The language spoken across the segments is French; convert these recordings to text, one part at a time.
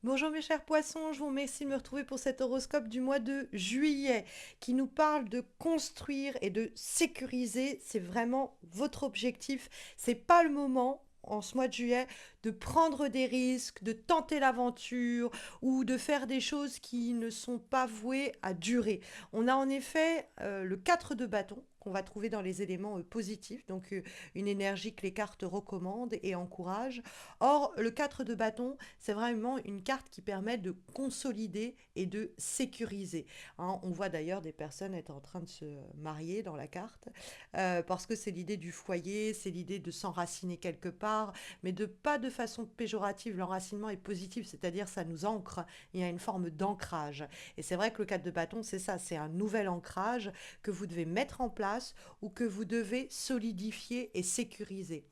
Bonjour mes chers poissons, je vous remercie de me retrouver pour cet horoscope du mois de juillet qui nous parle de construire et de sécuriser. C'est vraiment votre objectif. C'est pas le moment en ce mois de juillet de prendre des risques, de tenter l'aventure ou de faire des choses qui ne sont pas vouées à durer. On a en effet le 4 de bâton qu'on va trouver dans les éléments positifs, donc une énergie que les cartes recommandent et encouragent. Or, le 4 de bâton, c'est vraiment une carte qui permet de consolider et de sécuriser. Hein, on voit d'ailleurs des personnes être en train de se marier dans la carte, parce que c'est l'idée du foyer, c'est l'idée de s'enraciner quelque part, mais de pas de façon péjorative. L'enracinement est positif, c'est-à-dire ça nous ancre, il y a une forme d'ancrage. Et c'est vrai que le 4 de bâton, c'est ça, c'est un nouvel ancrage que vous devez mettre en place ou que vous devez solidifier et sécuriser.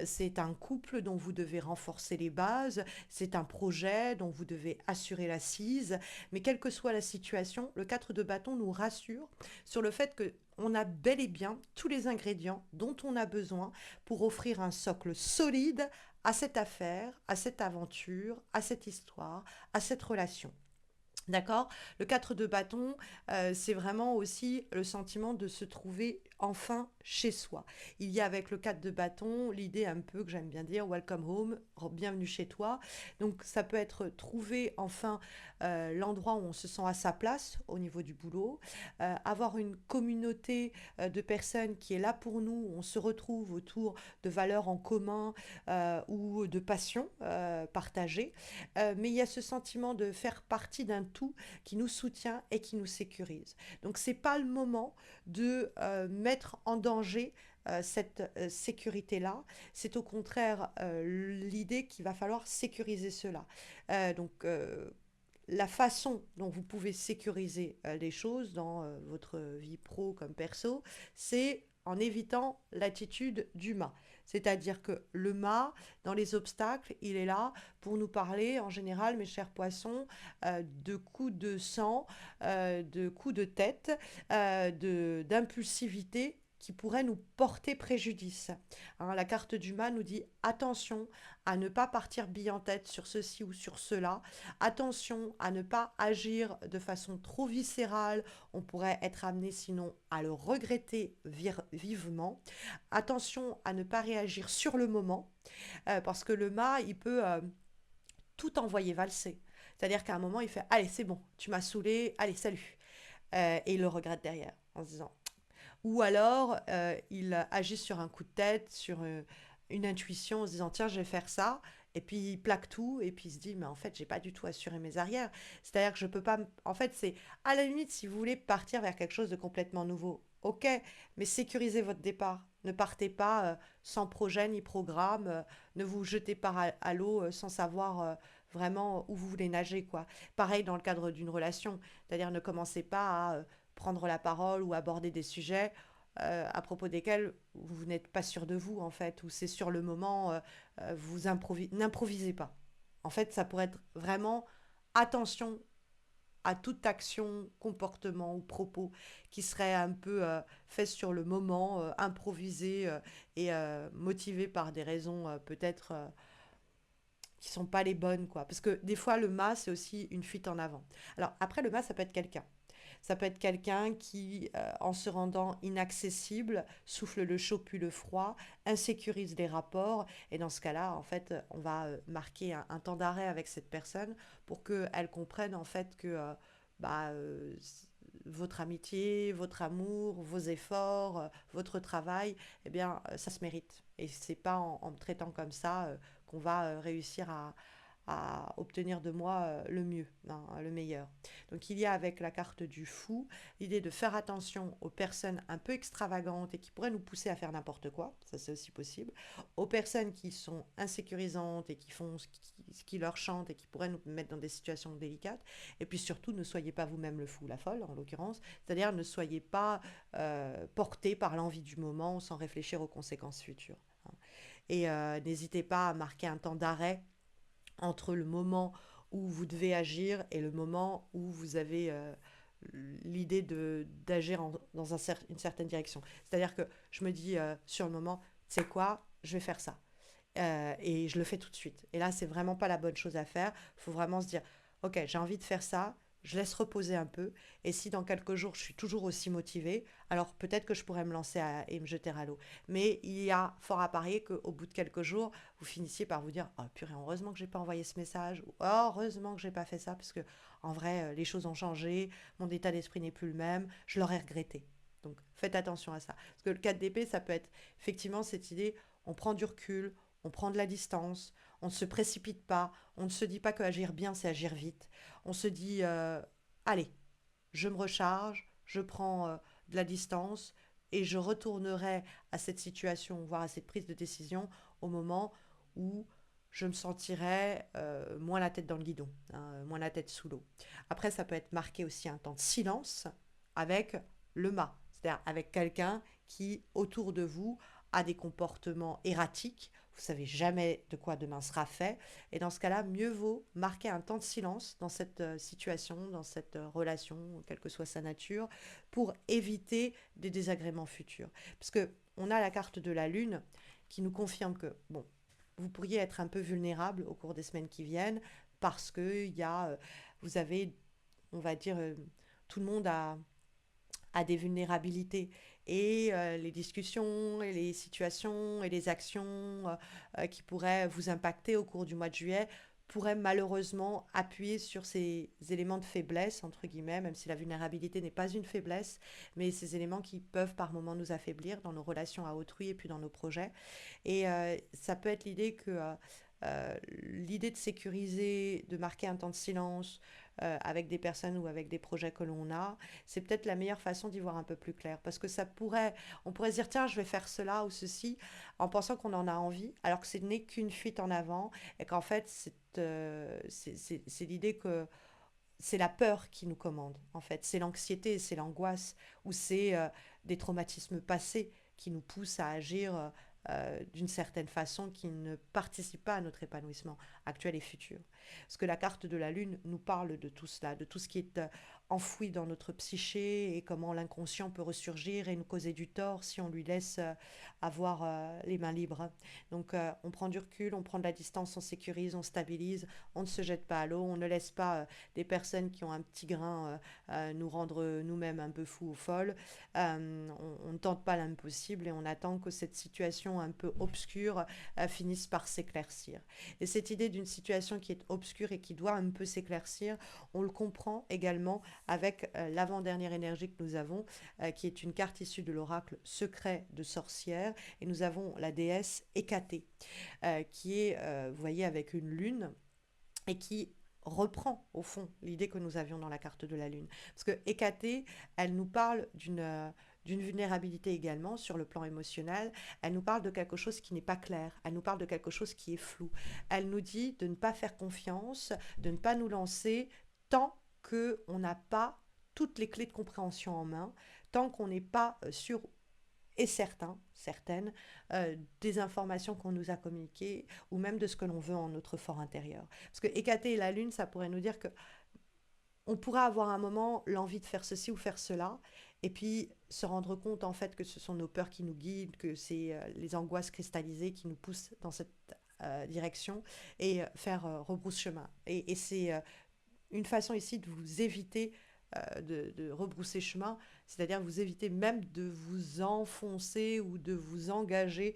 C'est un couple dont vous devez renforcer les bases, c'est un projet dont vous devez assurer l'assise, mais quelle que soit la situation, le 4 de bâton nous rassure sur le fait que on a bel et bien tous les ingrédients dont on a besoin pour offrir un socle solide à cette affaire, à cette aventure, à cette histoire, à cette relation. D'accord. Le 4 de bâton, c'est vraiment aussi le sentiment de se trouver enfin chez soi. Il y a avec le 4 de bâton l'idée un peu que j'aime bien dire welcome home, bienvenue chez toi. Donc ça peut être trouver enfin l'endroit où on se sent à sa place au niveau du boulot, avoir une communauté de personnes qui est là pour nous, où on se retrouve autour de valeurs en commun ou de passions partagées. Mais il y a ce sentiment de faire partie d'un tout qui nous soutient et qui nous sécurise. Donc c'est pas le moment de mettre en danger cette sécurité-là. C'est au contraire l'idée qu'il va falloir sécuriser cela. Donc la façon dont vous pouvez sécuriser les choses dans votre vie pro comme perso, c'est en évitant l'attitude du mât. C'est-à-dire que le mât, dans les obstacles, il est là pour nous parler, en général, mes chers poissons, de coups de sang, de coups de tête, d'impulsivité qui pourrait nous porter préjudice. Hein, la carte du mât nous dit attention à ne pas partir bille en tête sur ceci ou sur cela, attention à ne pas agir de façon trop viscérale, on pourrait être amené sinon à le regretter vivement, attention à ne pas réagir sur le moment, parce que le mât, il peut tout envoyer valser. C'est-à-dire qu'à un moment, il fait allez, c'est bon, tu m'as saoulé, allez, salut. Et il le regrette derrière en se disant. Ou alors, il agit sur un coup de tête, sur une intuition, en se disant tiens, je vais faire ça. Et puis il plaque tout, et puis il se dit mais en fait, j'ai pas du tout assuré mes arrières. C'est-à-dire que je peux pas. En fait, c'est à la limite, si vous voulez partir vers quelque chose de complètement nouveau, ok, mais sécurisez votre départ. Ne partez pas sans projet ni programme. Ne vous jetez pas à l'eau sans savoir vraiment où vous voulez nager, quoi. Pareil dans le cadre d'une relation. C'est-à-dire ne commencez pas à prendre la parole ou aborder des sujets à propos desquels vous n'êtes pas sûr de vous, en fait, ou c'est sur le moment, vous n'improvisez pas. En fait, ça pourrait être vraiment attention à toute action, comportement ou propos qui serait un peu fait sur le moment, improvisé et motivé par des raisons peut-être qui sont pas les bonnes, quoi. Parce que des fois, le mas, c'est aussi une fuite en avant. Alors, après, le mas, ça peut être quelqu'un. Ça peut être quelqu'un qui, en se rendant inaccessible, souffle le chaud puis le froid, insécurise les rapports. Et dans ce cas-là, en fait, on va marquer un temps d'arrêt avec cette personne pour qu'elle comprenne, en fait, que bah, votre amitié, votre amour, vos efforts, votre travail, eh bien, ça se mérite. Et c'est pas en me traitant comme ça qu'on va réussir à obtenir de moi le mieux, hein, le meilleur. Donc il y a avec la carte du fou l'idée de faire attention aux personnes un peu extravagantes et qui pourraient nous pousser à faire n'importe quoi, ça c'est aussi possible, aux personnes qui sont insécurisantes et qui font ce qui leur chante et qui pourraient nous mettre dans des situations délicates. Et puis surtout, ne soyez pas vous-même le fou ou la folle, en l'occurrence, c'est-à-dire ne soyez pas porté par l'envie du moment sans réfléchir aux conséquences futures. Hein. Et n'hésitez pas à marquer un temps d'arrêt entre le moment où vous devez agir et le moment où vous avez l'idée d'agir dans une certaine direction. C'est-à-dire que je me dis sur le moment, c'est quoi, je vais faire ça. Et je le fais tout de suite. Et là, c'est vraiment pas la bonne chose à faire. Il faut vraiment se dire, ok, j'ai envie de faire ça, je laisse reposer un peu. Et si dans quelques jours, je suis toujours aussi motivée, alors peut-être que je pourrais me lancer et me jeter à l'eau. Mais il y a fort à parier qu'au bout de quelques jours, vous finissiez par vous dire, oh purée, heureusement que j'ai pas envoyé ce message, ou oh, heureusement que j'ai pas fait ça, parce que en vrai, les choses ont changé, mon état d'esprit n'est plus le même, je l'aurais regretté. Donc faites attention à ça. Parce que le 4 d'épée, ça peut être effectivement cette idée, on prend du recul, on prend de la distance, on ne se précipite pas, on ne se dit pas que agir bien, c'est agir vite. On se dit, allez, je me recharge, je prends de la distance et je retournerai à cette situation, voire à cette prise de décision au moment où je me sentirai moins la tête dans le guidon, hein, moins la tête sous l'eau. Après, ça peut être marqué aussi un temps de silence avec le mât, c'est-à-dire avec quelqu'un qui, autour de vous, a des comportements erratiques. Vous savez jamais de quoi demain sera fait. Et dans ce cas-là, mieux vaut marquer un temps de silence dans cette situation, dans cette relation, quelle que soit sa nature, pour éviter des désagréments futurs. Parce que on a la carte de la Lune qui nous confirme que, bon, vous pourriez être un peu vulnérable au cours des semaines qui viennent parce que vous avez, on va dire, tout le monde a des vulnérabilités. Et les discussions et les situations et les actions qui pourraient vous impacter au cours du mois de juillet pourraient malheureusement appuyer sur ces éléments de faiblesse, entre guillemets, même si la vulnérabilité n'est pas une faiblesse, mais ces éléments qui peuvent par moments nous affaiblir dans nos relations à autrui et puis dans nos projets. Et ça peut être l'idée de sécuriser, de marquer un temps de silence avec des personnes ou avec des projets que l'on a, c'est peut-être la meilleure façon d'y voir un peu plus clair. Parce que on pourrait se dire, tiens, je vais faire cela ou ceci, en pensant qu'on en a envie, alors que ce n'est qu'une fuite en avant, et qu'en fait, c'est l'idée que c'est la peur qui nous commande, en fait. C'est l'anxiété, c'est l'angoisse, ou c'est des traumatismes passés qui nous poussent à agir d'une certaine façon qui ne participe pas à notre épanouissement actuel et futur. Parce que la carte de la Lune nous parle de tout cela, de tout ce qui est enfoui dans notre psyché et comment l'inconscient peut ressurgir et nous causer du tort si on lui laisse avoir les mains libres. Donc on prend du recul, on prend de la distance, on sécurise, on stabilise, on ne se jette pas à l'eau, on ne laisse pas des personnes qui ont un petit grain nous rendre nous-mêmes un peu fous ou folles. On ne tente pas l'impossible et on attend que cette situation un peu obscure finisse par s'éclaircir. Et cette idée d'une situation qui est obscure et qui doit un peu s'éclaircir, on le comprend également avec l'avant-dernière énergie que nous avons, qui est une carte issue de l'oracle secret de sorcière. Et nous avons la déesse Hécatée, qui est, vous voyez, avec une lune et qui reprend au fond l'idée que nous avions dans la carte de la Lune. Parce que Hécatée, elle nous parle d'une vulnérabilité également sur le plan émotionnel. Elle nous parle de quelque chose qui n'est pas clair. Elle nous parle de quelque chose qui est flou. Elle nous dit de ne pas faire confiance, de ne pas nous lancer tant qu'on n'a pas toutes les clés de compréhension en main, tant qu'on n'est pas sûr et certaines, des informations qu'on nous a communiquées ou même de ce que l'on veut en notre fort intérieur. Parce que Hécatée et la Lune, ça pourrait nous dire que on pourrait avoir un moment l'envie de faire ceci ou faire cela, et puis se rendre compte en fait que ce sont nos peurs qui nous guident, que c'est les angoisses cristallisées qui nous poussent dans cette direction, et faire rebrousse chemin. Et c'est une façon ici de vous éviter de rebrousser chemin, c'est-à-dire vous éviter même de vous enfoncer ou de vous engager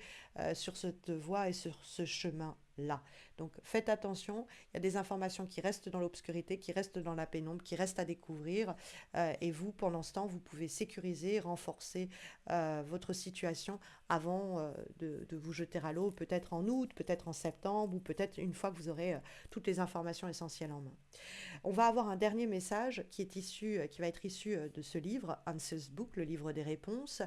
sur cette voie et sur ce chemin-là. Donc faites attention, il y a des informations qui restent dans l'obscurité, qui restent dans la pénombre, qui restent à découvrir, et vous, pendant ce temps, vous pouvez sécuriser, renforcer votre situation avant de vous jeter à l'eau, peut-être en août, peut-être en septembre, ou peut-être une fois que vous aurez toutes les informations essentielles en main. On va avoir un dernier message qui va être issu de ce livre, Answers Book, le livre des réponses,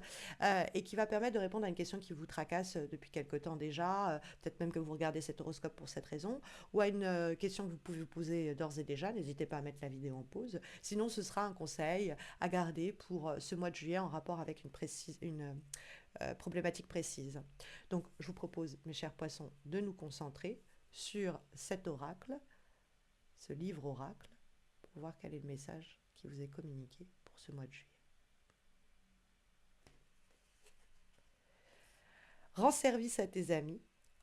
et qui va permettre de répondre à une question qui vous tracasse depuis quelque temps déjà, peut-être même que vous regardez cet horoscope pour cette raison, ou à une question que vous pouvez vous poser d'ores et déjà. N'hésitez pas à mettre la vidéo en pause. Sinon, ce sera un conseil à garder pour ce mois de juillet en rapport avec une problématique précise. Donc, je vous propose, mes chers poissons, de nous concentrer sur cet oracle, ce livre oracle, pour voir quel est le message qui vous est communiqué pour ce mois de juillet. Rends service à tes amis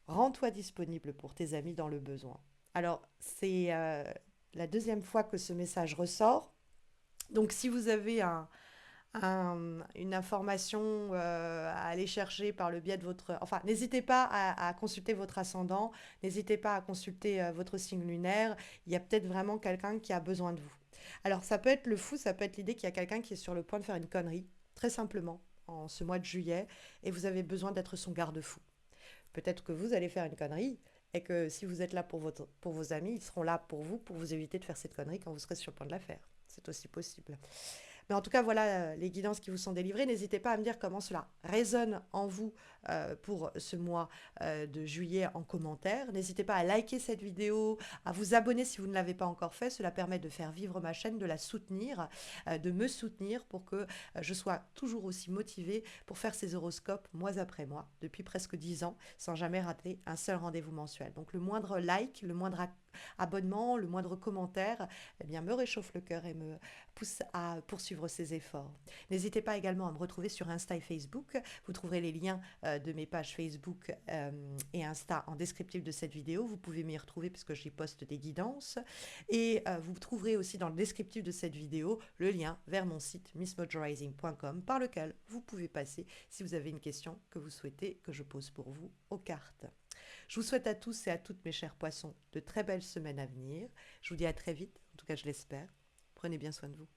Rends-toi disponible pour tes amis dans le besoin. Alors, c'est la deuxième fois que ce message ressort. Donc, si vous avez une information à aller chercher par le biais de votre... Enfin, n'hésitez pas à consulter votre ascendant, n'hésitez pas à consulter votre signe lunaire. Il y a peut-être vraiment quelqu'un qui a besoin de vous. Alors, ça peut être le fou, ça peut être l'idée qu'il y a quelqu'un qui est sur le point de faire une connerie, très simplement, en ce mois de juillet, et vous avez besoin d'être son garde-fou. Peut-être que vous allez faire une connerie, et que si vous êtes là pour vos amis, ils seront là pour vous éviter de faire cette connerie quand vous serez sur le point de la faire. C'est aussi possible. Mais en tout cas, voilà les guidances qui vous sont délivrées. N'hésitez pas à me dire comment cela résonne en vous pour ce mois de juillet en commentaire. N'hésitez pas à liker cette vidéo, à vous abonner si vous ne l'avez pas encore fait. Cela permet de faire vivre ma chaîne, de la soutenir, de me soutenir pour que je sois toujours aussi motivée pour faire ces horoscopes mois après mois, depuis presque 10 ans, sans jamais rater un seul rendez-vous mensuel. Donc le moindre like, le moindre abonnement, le moindre commentaire, eh bien, me réchauffe le cœur et me pousse à poursuivre ces efforts. N'hésitez pas également à me retrouver sur Insta et Facebook. Vous trouverez les liens de mes pages Facebook et Insta en descriptif de cette vidéo. Vous pouvez m'y retrouver puisque j'y poste des guidances. Et vous trouverez aussi dans le descriptif de cette vidéo le lien vers mon site missmojorising.com par lequel vous pouvez passer si vous avez une question que vous souhaitez que je pose pour vous aux cartes. Je vous souhaite à tous et à toutes mes chers poissons de très belles semaines à venir. Je vous dis à très vite, en tout cas je l'espère. Prenez bien soin de vous.